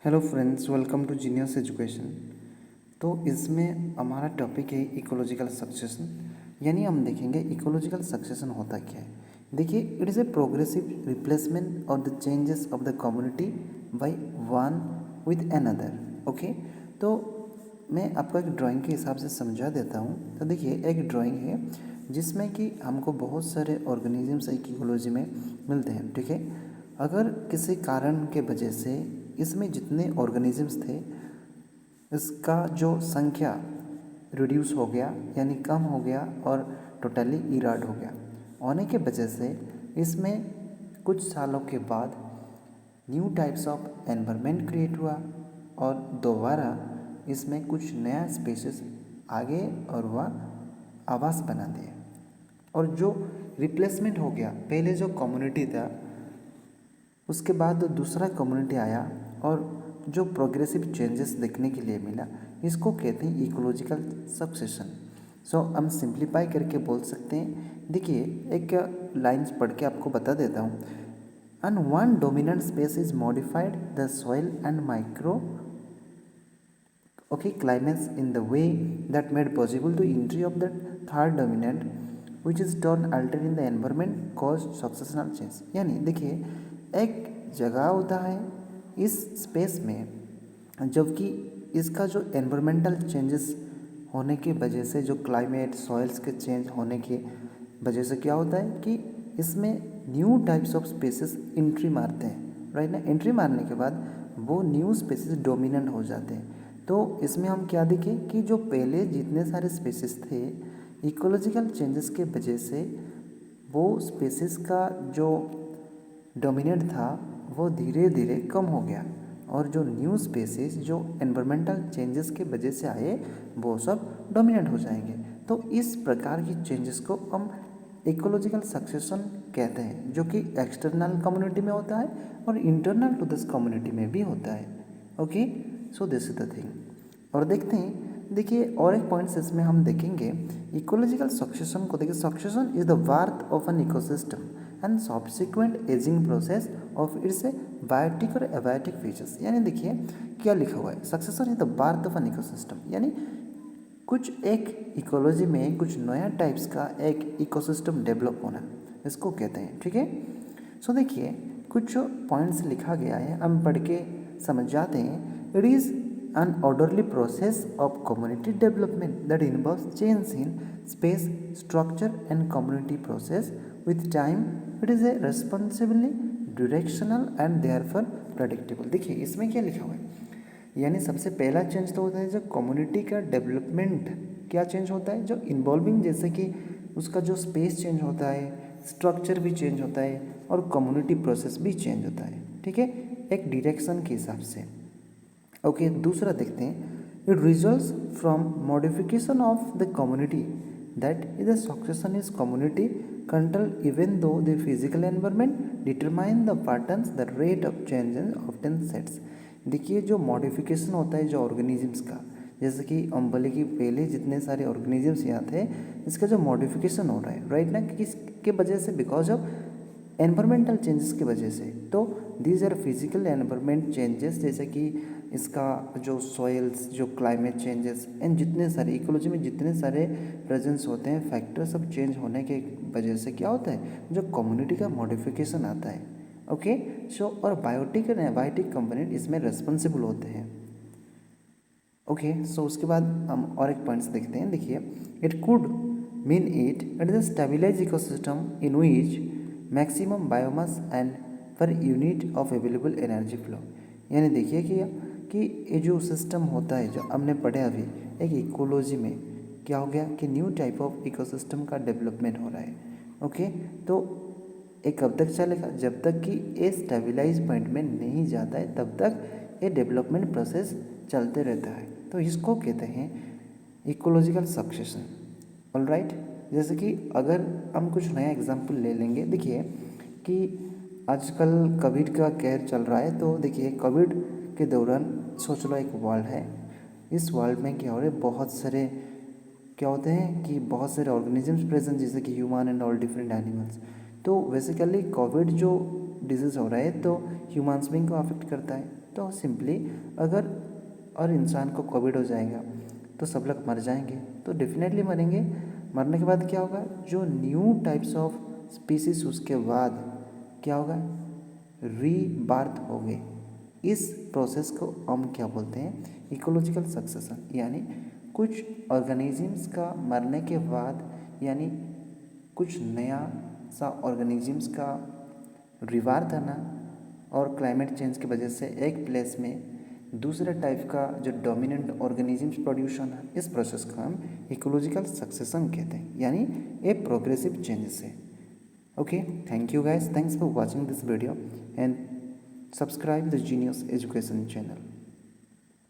Hello friends, welcome to genius education. तो इसमें हमारा टॉपिक है इकोलॉजिकल सक्सेशन। यानी हम देखेंगे इकोलॉजिकल सक्सेशन होता क्या है। देखिए, it is a progressive replacement of the changes of the community by one with another. Okay, तो मैं आपको एक ड्राइंग के हिसाब से समझा देता हूँ। तो देखिए, एक ड्राइंग है जिसमें कि हमको बहुत सारे ऑर्गेनिजम्स इकोलॉजी में मिलते हैं। ठीक है, अगर किसी कारण के वजह से इसमें जितने ऑर्गेनिजम्स थे इसका जो संख्या रिड्यूस हो गया, यानी कम हो गया और टोटली इराड हो गया होने के वजह से इसमें कुछ सालों के बाद new types of environment create हुआ और दोबारा इसमें कुछ नया स्पेसिस आगे और वह आवास बना दिए। और जो रिप्लेसमेंट हो गया, पहले जो कम्युनिटी था उसके बाद दूसरा कम्युनिटी आया और जो प्रोग्रेसिव चेंजेस देखने के लिए मिला, इसको कहते हैं इकोलॉजिकल सक्सेशन। सो हम सिंप्लीफाई करके बोल सकते हैं। देखिए, एक लाइन्स पढ़ के आपको बता देता हूँ। And one dominant space is modified the soil and micro climates in the way that made possible the entry of the third dominant which is turned alter in the environment caused successional change। यानी देखिए, एक जगह होता है इस space में, जबकि इसका जो एनवायरमेंटल चेंजेस होने की वजह से, जो क्लाइमेट सॉइल्स के चेंज होने की वजह से क्या होता है कि इसमें new types of species entry मारते हैं, राइट ना। एंट्री मारने के बाद वो न्यू स्पेसिस डोमिनेंट हो जाते हैं। तो इसमें हम क्या देखें कि जो पहले जितने सारे स्पेसिस थे, इकोलॉजिकल चेंजेस के वजह से वो स्पेसिस का जो डोमिनेंट था वो धीरे धीरे कम हो गया और जो न्यू स्पेसिस जो एनवायरमेंटल चेंजेस के वजह से आए वो सब डोमिनेंट हो जाएंगे। तो इस प्रकार की चेंजेस को हम इकोलॉजिकल सक्सेशन कहते हैं, जो कि एक्सटर्नल कम्युनिटी में होता है और इंटरनल टू दिस कम्युनिटी में भी होता है। Okay, so this is the thing. और देखते हैं, देखिए और एक पॉइंट्स इसमें हम देखेंगे इकोलॉजिकल सक्सेशन को। देखिए, succession is the birth of an ecosystem and subsequent ageing process of its biotic और एबायोटिक फीचर्स। यानी देखिए क्या लिखा हुआ है, succession is the birth of an ecosystem, यानी कुछ एक इकोलॉजी में कुछ नया टाइप्स का एक इकोसिस्टम डेवलप होना, इसको कहते हैं। ठीक है, सो देखिए कुछ पॉइंट्स लिखा गया है, हम पढ़ के समझ जाते हैं। It is an orderly process of community development that involves change in space, structure and community process with time. It is a responsibly directional and therefore predictable। देखिए इसमें क्या लिखा हुआ है, यानी सबसे पहला चेंज तो होता है जो कम्युनिटी का डेवलपमेंट। क्या चेंज होता है, जो इन्वॉल्विंग, जैसे कि उसका जो स्पेस चेंज होता है, स्ट्रक्चर भी चेंज होता है और कम्युनिटी प्रोसेस भी चेंज होता है। ठीक है, एक डायरेक्शन के हिसाब से। ओके, दूसरा देखते हैं, it results from modification of the community that is the succession is community control even though the physical environment determine the patterns the rate of change often sets. देखिए, जो मॉडिफिकेशन होता है जो ऑर्गेनिजम्स का, जैसे कि हम बोले कि पहले जितने सारे ऑर्गेनिजम्स यहाँ थे, इसका जो मॉडिफिकेशन हो रहा है, राइट ना, किसके वजह से, बिकॉज ऑफ एनवायरमेंटल चेंजेस की वजह से। तो these are physical environment changes, जैसे कि इसका जो सॉइल्स, जो क्लाइमेट चेंजेस एंड जितने सारे इकोलॉजी में जितने सारे प्रेजेंस होते हैं फैक्टर, सब चेंज होने के वजह से क्या होता है, जो कम्युनिटी का मॉडिफिकेशन आता है। ओके, सो और बायोटिक एंड एबायोटिक कंपोनेंट इसमें रेस्पॉन्सिबल होते हैं। ओके, सो उसके बाद हम और एक पॉइंट्स देखते हैं। देखिए, it could mean it is a stabilize ecosystem in which maximum biomass and per unit of available energy flow. यानी देखिए कि ये जो सिस्टम होता है जो हमने पढ़े अभी, एक इकोलॉजी में क्या हो गया कि न्यू टाइप ऑफ इकोसिस्टम का डेवलपमेंट हो रहा है। ओके, तो ये कब तक चलेगा, जब तक कि ये स्टेबलाइज पॉइंट में नहीं जाता है तब तक ये डेवलपमेंट प्रोसेस चलते रहता है। तो इसको कहते हैं इकोलॉजिकल सक्सेशन। ऑलराइट, जैसे कि अगर हम कुछ नया एग्जांपल ले लेंगे, देखिए कि आजकल कोविड का कहर चल रहा है। तो देखिए कोविड के दौरान सोच लो एक वर्ल्ड है, इस वर्ल्ड में क्या हो रहा है, बहुत सारे क्या होते हैं कि बहुत सारे ऑर्गेनिजम्स प्रेजेंट, जैसे कि human and all different animals. तो बेसिकली कोविड जो डिजीज़ हो रहा है तो ह्यूमन्स बीइंग को अफेक्ट करता है, तो सिंपली अगर और इंसान को कोविड हो जाएगा तो सब लोग मर जाएंगे, तो डेफिनेटली मरेंगे। मरने के बाद क्या होगा, जो न्यू टाइप्स ऑफ स्पीसीज उसके बाद क्या होगा, रीबर्थ होंगे। इस प्रोसेस को हम क्या बोलते हैं, इकोलॉजिकल सक्सेशन। यानी कुछ ऑर्गेनिजम्स का मरने के बाद, यानी कुछ नया सा ऑर्गेनिजम्स का रिवार्थ आना और क्लाइमेट चेंज की वजह से एक प्लेस में दूसरे टाइप का जो डोमिनेंट ऑर्गेनिजम्स प्रोड्यूस होना, इस प्रोसेस को हम इकोलॉजिकल सक्सेशन कहते हैं, यानी ए प्रोग्रेसिव चेंजेस है। Okay, thank you guys. Thanks for watching this video and subscribe the Genius Education channel.